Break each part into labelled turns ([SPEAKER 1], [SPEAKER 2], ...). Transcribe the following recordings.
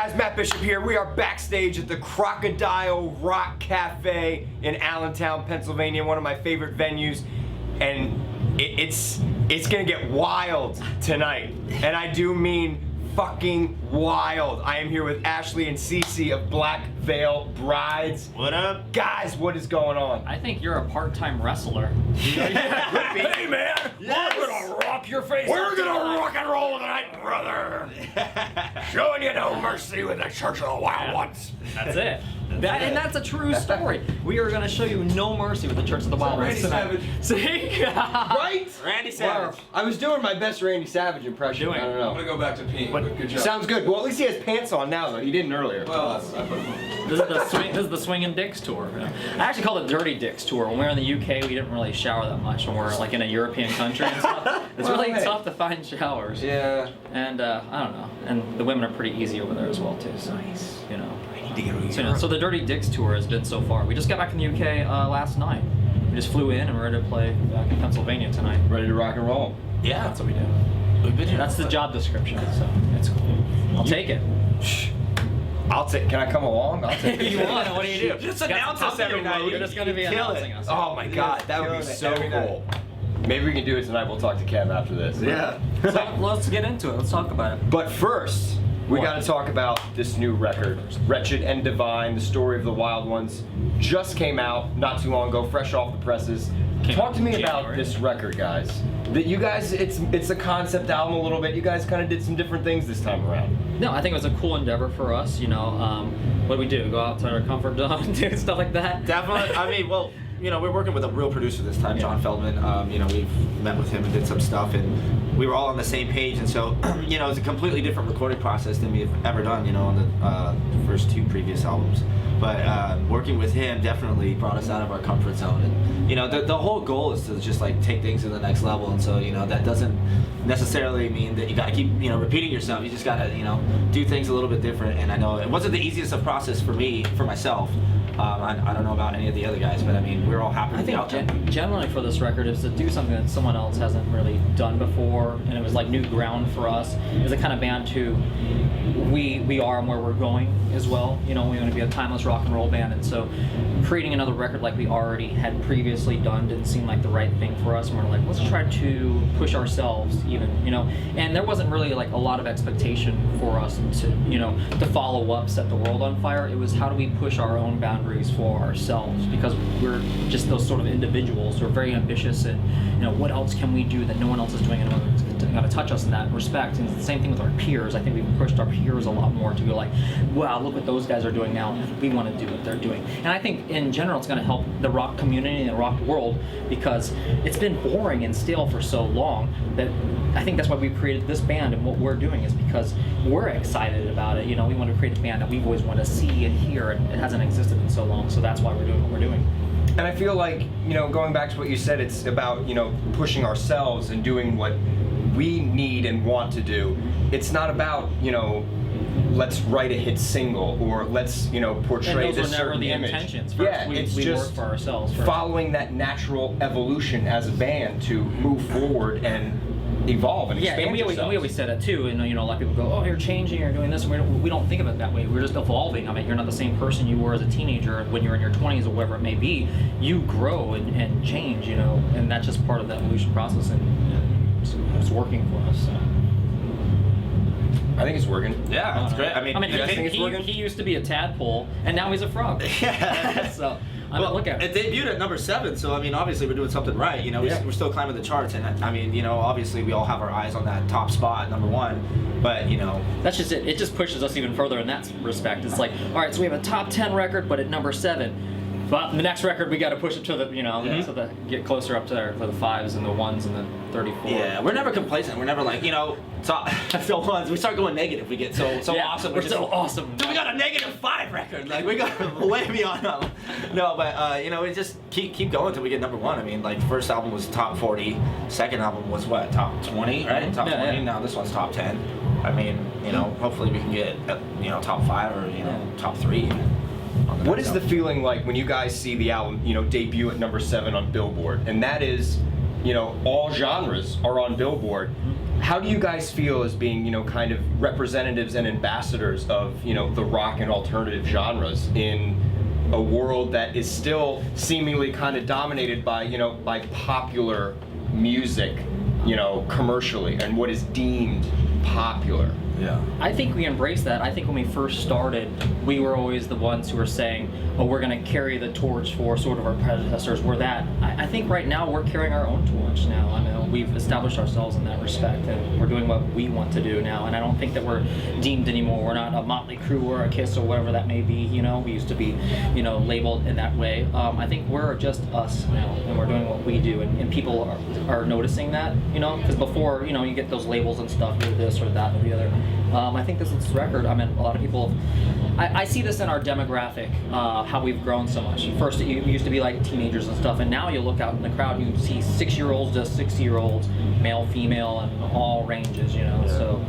[SPEAKER 1] guys, Matt Bishop here. We are backstage at the Crocodile Rock Cafe in Allentown, Pennsylvania, one of my favorite venues, and it's gonna get wild tonight, and I do mean fucking wild. I am here with Ashley and Cece of Black Veil Brides.
[SPEAKER 2] What up?
[SPEAKER 1] Guys, what is going on?
[SPEAKER 3] I think you're a part-time wrestler.
[SPEAKER 1] Hey man,
[SPEAKER 2] Yes.
[SPEAKER 1] we're gonna rock your face. We're gonna rock and roll tonight, brother. Showing you no mercy with the Church of the Wild Ones.
[SPEAKER 3] That's it. And that's a true story. We are going to show you no mercy with the Church of the Wild Ones tonight.
[SPEAKER 1] Randy
[SPEAKER 3] See?
[SPEAKER 1] Right?
[SPEAKER 2] Randy Savage.
[SPEAKER 1] I was doing my best Randy Savage impression. I don't
[SPEAKER 4] I'm
[SPEAKER 1] know.
[SPEAKER 4] gonna go back to peeing, but good job.
[SPEAKER 1] Sounds good. Well, at least he has pants on now, though. He didn't earlier.
[SPEAKER 4] Well, I put them on.
[SPEAKER 3] This is the Swingin' Dicks tour. I actually called it Dirty Dicks tour. When we were in the UK, we didn't really shower that much. When we're like in a European country and stuff, it's really tough to find showers.
[SPEAKER 1] Yeah.
[SPEAKER 3] And I don't know. And the women are pretty easy over there as well too. So nice. You know.
[SPEAKER 2] I need to get over
[SPEAKER 3] So the Dirty Dicks tour has been so far. We just got back from the UK last night. We just flew in and we're ready to play back in Pennsylvania tonight.
[SPEAKER 1] Ready to rock and roll.
[SPEAKER 2] Yeah,
[SPEAKER 3] That's what we do.
[SPEAKER 2] we've been here.
[SPEAKER 3] That's the job description, so it's cool. I'll take it.
[SPEAKER 1] I'll take. Can I come along? I'll take
[SPEAKER 3] If you want, what do you do?
[SPEAKER 2] Just
[SPEAKER 3] You got
[SPEAKER 2] announce
[SPEAKER 3] some
[SPEAKER 2] us every
[SPEAKER 3] talking
[SPEAKER 2] night.
[SPEAKER 3] mode, You're just going to be
[SPEAKER 2] You kill
[SPEAKER 3] announcing
[SPEAKER 2] it.
[SPEAKER 3] us.
[SPEAKER 1] Oh my God, that would be so
[SPEAKER 4] Every night.
[SPEAKER 1] cool. Maybe we can do it tonight. We'll talk to Kev after this.
[SPEAKER 2] Yeah.
[SPEAKER 3] So let's get into it. Let's talk about it.
[SPEAKER 1] But first, we
[SPEAKER 3] What?
[SPEAKER 1] got to talk about this new record, Wretched and Divine, the story of the Wild Ones. Just came out not too long ago, fresh off the presses.
[SPEAKER 3] Came
[SPEAKER 1] Talk
[SPEAKER 3] out
[SPEAKER 1] to me
[SPEAKER 3] in
[SPEAKER 1] about
[SPEAKER 3] January.
[SPEAKER 1] this record, guys. That you guys, it's a concept album a little bit. You guys kind of did some different things this time around.
[SPEAKER 3] No, I think it was a cool endeavor for us. You know, what do we do? Go outside our comfort zone, do stuff like that?
[SPEAKER 2] Definitely. I mean, well, you know, we're working with a real producer this time, John Feldman. You know, we've met with him and did some stuff, and we were all on the same page. And so, you know, it's a completely different recording process than we've ever done, you know, on the first two previous albums. But working with him definitely brought us out of our comfort zone. And, you know, the whole goal is to just, like, take things to the next level. And so, you know, that doesn't necessarily mean that you got to keep, you know, repeating yourself. You just got to, you know, do things a little bit different. And I know it wasn't the easiest of process for me, for myself. I don't know about any of the other guys, but I mean, we're all happy
[SPEAKER 3] I
[SPEAKER 2] with the
[SPEAKER 3] think
[SPEAKER 2] outcome.
[SPEAKER 3] generally for this record is to do something that someone else hasn't really done before, and it was like new ground for us. As a kind of band too, we are and where we're going as well. You know, we want to be a timeless rock and roll band, and so creating another record like we already had previously done didn't seem like the right thing for us. And we're like, let's try to push ourselves even, you know. And there wasn't really like a lot of expectation for us to, you know, to follow up, set the world on fire. It was how do we push our own boundaries for ourselves, because we're just those sort of individuals. We're very ambitious, and you know, what else can we do that no one else is doing, and it's going to touch us in that respect. And it's the same thing with our peers. I think we've pushed our peers a lot more to go like, wow, look what those guys are doing now. We want to do what they're doing. And I think in general it's going to help the rock community and the rock world, because it's been boring and stale for so long that I think that's why we created this band, and what we're doing is because we're excited about it. You know, we want to create a band that we've always wanted to see and hear, and it hasn't existed in so long, so that's why we're doing what we're doing.
[SPEAKER 1] And I feel like, you know, going back to what you said, it's about, you know, pushing ourselves and doing what we need and want to do. It's not about, you know, let's write a hit single, or let's, you know, portray
[SPEAKER 3] And
[SPEAKER 1] this
[SPEAKER 3] those were never
[SPEAKER 1] certain
[SPEAKER 3] the
[SPEAKER 1] image.
[SPEAKER 3] intentions. First,
[SPEAKER 1] Yeah,
[SPEAKER 3] we
[SPEAKER 1] it's
[SPEAKER 3] work
[SPEAKER 1] just
[SPEAKER 3] for ourselves first.
[SPEAKER 1] following that natural evolution as a band to move forward and evolve and
[SPEAKER 3] Yeah,
[SPEAKER 1] expand
[SPEAKER 3] and we
[SPEAKER 1] yourselves.
[SPEAKER 3] always said it too. And you know, a lot of people go, "Oh, you're changing, you're doing this." And we don't think of it that way. We're just evolving. I mean, you're not the same person you were as a teenager when you're in your 20s or whatever it may be. You grow and change, you know, and that's just part of the evolution process. And it's working for us. So.
[SPEAKER 1] I think it's working.
[SPEAKER 2] Yeah, that's great. I mean,
[SPEAKER 1] you guys think it's working?
[SPEAKER 3] he used to be a tadpole, and now he's a frog.
[SPEAKER 2] yeah.
[SPEAKER 3] So, I mean, look at
[SPEAKER 2] it
[SPEAKER 3] it.
[SPEAKER 2] debuted at number 7, so I mean, obviously we're doing something right. You know,
[SPEAKER 1] Yeah.
[SPEAKER 2] we're still climbing the charts, and I mean, you know, obviously we all have our eyes on that top spot, number 1. But you know,
[SPEAKER 3] That's just it. It just pushes us even further in that respect. It's like, all right, so we have a top 10 record, but at number 7. But the next record, we got to push it to the, you know, to the get closer up to the 5s and the 1s and the 34.
[SPEAKER 2] yeah, we're never complacent. We're never like, you know, top so ones. We start going negative. We get so
[SPEAKER 3] Yeah,
[SPEAKER 2] awesome.
[SPEAKER 3] We're
[SPEAKER 2] just-
[SPEAKER 3] so awesome.
[SPEAKER 2] Dude, we got a -5 record. Like we got way beyond them. No, but you know, we just keep going until we get number 1. I mean, like first album was top 40. Second album was what, top 20, right? Top
[SPEAKER 3] Yeah,
[SPEAKER 2] 20.
[SPEAKER 3] yeah.
[SPEAKER 2] Now this one's top 10. I mean, you know, hopefully we can get you know, top 5 or you know, top 3.
[SPEAKER 1] What is the feeling like when you guys see the album, you know, debut at number 7 on Billboard? And that is all genres are on Billboard. How do you guys feel as being, kind of representatives and ambassadors of, the rock and alternative genres in a world that is still seemingly kind of dominated by, by popular music, commercially, and what is deemed popular?
[SPEAKER 2] Yeah.
[SPEAKER 3] I think we embrace that. I think when we first started, we were always the ones who were saying, oh, we're going to carry the torch for sort of our predecessors. We're that. I think right now we're carrying our own torch now. I mean, we've established ourselves in that respect, and we're doing what we want to do now. And I don't think that we're deemed anymore. We're not a Motley Crue or a Kiss or whatever that may be. We used to be, labeled in that way. I think we're just us now, and we're doing what we do, and people are noticing that, because before, you get those labels and stuff, you're this or that or the other. I think this record, a lot of people, I see this in our demographic, how we've grown so much. First, it used to be like teenagers and stuff, and now you look out in the crowd and you see 6-year-olds to 60-year-olds, male, female, and all ranges, So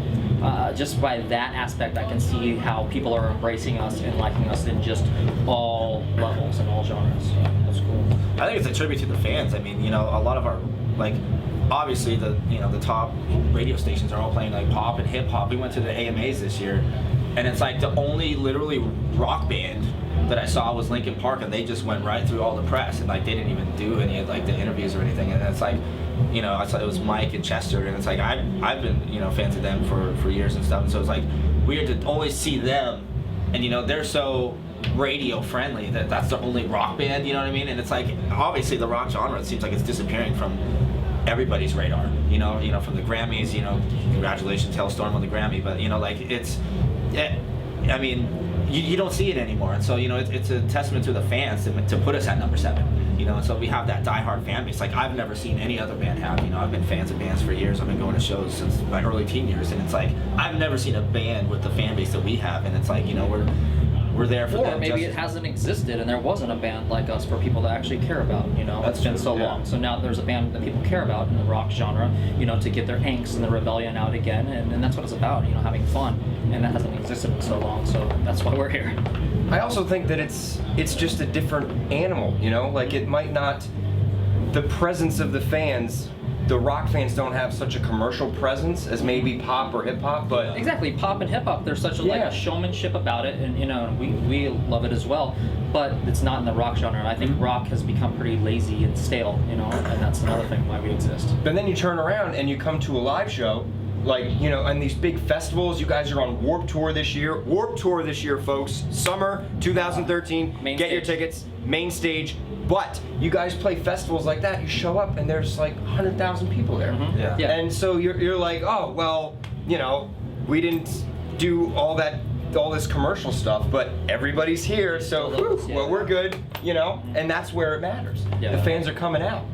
[SPEAKER 3] just by that aspect, I can see how people are embracing us and liking us in just all levels and all genres. So that's cool.
[SPEAKER 2] I think it's a tribute to the fans. A lot of our, obviously the top radio stations are all playing pop and hip hop. We went to the AMAs this year, and it's the only literally rock band that I saw was Linkin Park, and they just went right through all the press, and they didn't even do any of the interviews or anything. And it's I saw it was Mike and Chester, and it's I've been fans of them for years and stuff, and so it's weird to only see them, and they're so radio friendly that's the only rock band, you know what I mean? And it's obviously the rock genre, it seems like it's disappearing from everybody's radar, from the Grammys, congratulations Hellstorm on the Grammy, but you don't see it anymore, and so it's a testament to the fans to put us at number 7, and so we have that diehard fan base I've never seen any other band have. I've been fans of bands for years. I've been going to shows since my early teen years, and it's I've never seen a band with the fan base that we have, and it's we're there for them.
[SPEAKER 3] Or maybe it hasn't existed and there wasn't a band like us for people to actually care about, It's been so long. So now there's a band that people care about in the rock genre, to get their angst and the rebellion out again, and that's what it's about, having fun. And that hasn't existed in so long, so that's why we're here.
[SPEAKER 1] I also think that it's just a different animal, it might not, the presence of the fans, the rock fans don't have such a commercial presence as maybe pop or hip hop, but
[SPEAKER 3] exactly, pop and hip hop, there's such a showmanship about it, and we love it as well, but it's not in the rock genre. I think rock has become pretty lazy and stale, and that's another thing why we exist.
[SPEAKER 1] But then you turn around and you come to a live show, and these big festivals. You guys are on Warped Tour this year. Warped Tour this year, folks. Summer 2013. Get your tickets. Main stage. But you guys play festivals like that. You show up and there's 100,000 people there.
[SPEAKER 3] Mm-hmm. Yeah.
[SPEAKER 1] And so you're like, oh well, we didn't do all this commercial stuff, but everybo's here, so well we're good, and that's where it matters.
[SPEAKER 3] Yeah.
[SPEAKER 1] The fans are coming out.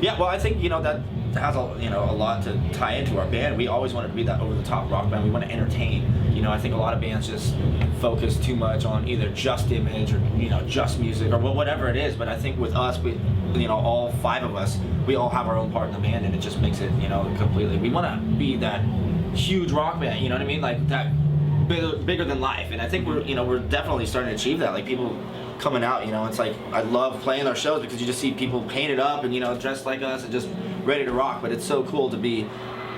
[SPEAKER 2] Yeah, well, I think that has a lot to tie into our band. We always wanted to be that over-the-top rock band. We want to entertain. I think a lot of bands just focus too much on either just image or just music or whatever it is. But I think with us, we, all 5 of us, we all have our own part in the band, and it just makes it completely. We want to be that huge rock band. You know what I mean? That bigger than life. And I think we're definitely starting to achieve that. People coming out, it's I love playing our shows because you just see people painted up and dressed like us and just ready to rock. But it's so cool to be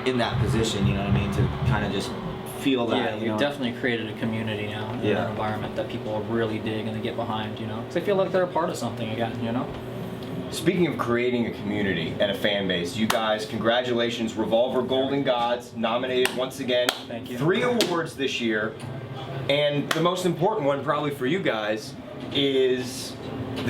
[SPEAKER 2] in that position, you know what I mean, to kind of just feel that.
[SPEAKER 3] Yeah, we've definitely created a community now in that environment that people really dig and they get behind, because they feel like they're a part of something again,
[SPEAKER 1] Speaking of creating a community and a fan base, you guys, congratulations, Revolver Golden Gods, nominated once again.
[SPEAKER 3] Thank you.
[SPEAKER 1] 3 awards this year, and the most important one probably for you guys is I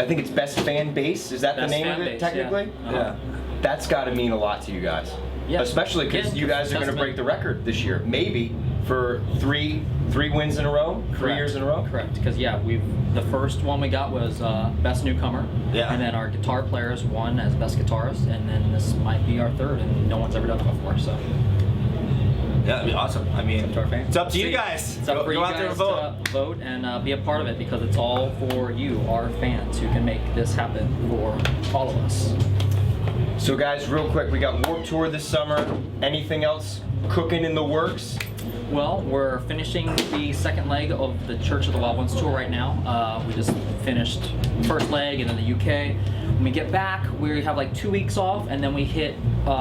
[SPEAKER 1] think it's Best Fan Base. Is that
[SPEAKER 3] Best
[SPEAKER 1] the name
[SPEAKER 3] fan
[SPEAKER 1] of it
[SPEAKER 3] base,
[SPEAKER 1] technically?
[SPEAKER 3] yeah. Uh-huh.
[SPEAKER 1] That's got to mean a lot to you guys.
[SPEAKER 3] Yeah.
[SPEAKER 1] Especially because
[SPEAKER 3] Again,
[SPEAKER 1] you guys are going to break the record this year, maybe for three wins in a row, 3 years in a row.
[SPEAKER 3] Correct, because the first one we got was Best Newcomer, and then our guitar players won as Best Guitarist, and then this might be our 3rd, and no one's ever done it before, so.
[SPEAKER 2] Yeah, that'd be awesome. I mean,
[SPEAKER 1] it's up to you guys.
[SPEAKER 3] It's up for you
[SPEAKER 2] out there
[SPEAKER 3] guys
[SPEAKER 2] and
[SPEAKER 3] to vote and be a part of it, because it's all for you, our fans, who can make this happen for all of us.
[SPEAKER 1] So guys, real quick, we got Warped Tour this summer. Anything else cooking in the works?
[SPEAKER 3] Well, we're finishing the second leg of the Church of the Wild Ones tour right now. We just finished first leg and then the UK. When we get back, we have like 2 weeks off, and then we hit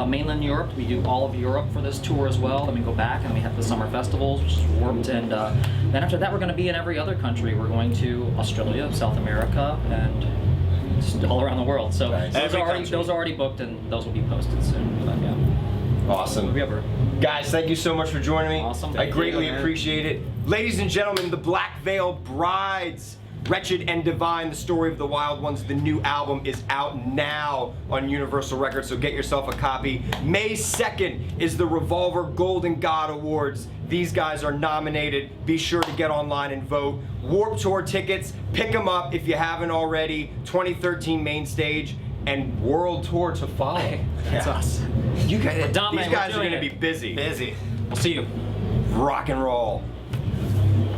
[SPEAKER 3] mainland Europe. We do all of Europe for this tour as well. Then we go back and we have the summer festivals, which is Warped, and then after that we're going to be in every other country. We're going to Australia, South America, and just all around the world. So
[SPEAKER 1] Nice.
[SPEAKER 3] those
[SPEAKER 1] Every
[SPEAKER 3] are already booked, and those will be posted soon. But yeah.
[SPEAKER 1] Awesome.
[SPEAKER 3] We ever.
[SPEAKER 1] Guys, thank you so much for joining me.
[SPEAKER 3] Awesome.
[SPEAKER 1] I
[SPEAKER 3] Thank
[SPEAKER 1] greatly
[SPEAKER 2] you, man.
[SPEAKER 1] appreciate it. Ladies and gentlemen, the Black Veil Brides, Wretched and Divine, the story of the Wild Ones. The new album is out now on Universal Records, so get yourself a copy. May 2nd is the Revolver Golden God Awards. These guys are nominated. Be sure to get online and vote. Warped Tour tickets, pick them up if you haven't already. 2013 main stage and world tour to follow.
[SPEAKER 3] That's us.
[SPEAKER 1] You guys,
[SPEAKER 3] Dom,
[SPEAKER 1] these
[SPEAKER 3] man, we're
[SPEAKER 1] guys are
[SPEAKER 3] doing
[SPEAKER 1] going to
[SPEAKER 3] it.
[SPEAKER 1] be busy.
[SPEAKER 2] Busy.
[SPEAKER 3] We'll see you.
[SPEAKER 1] Rock and roll.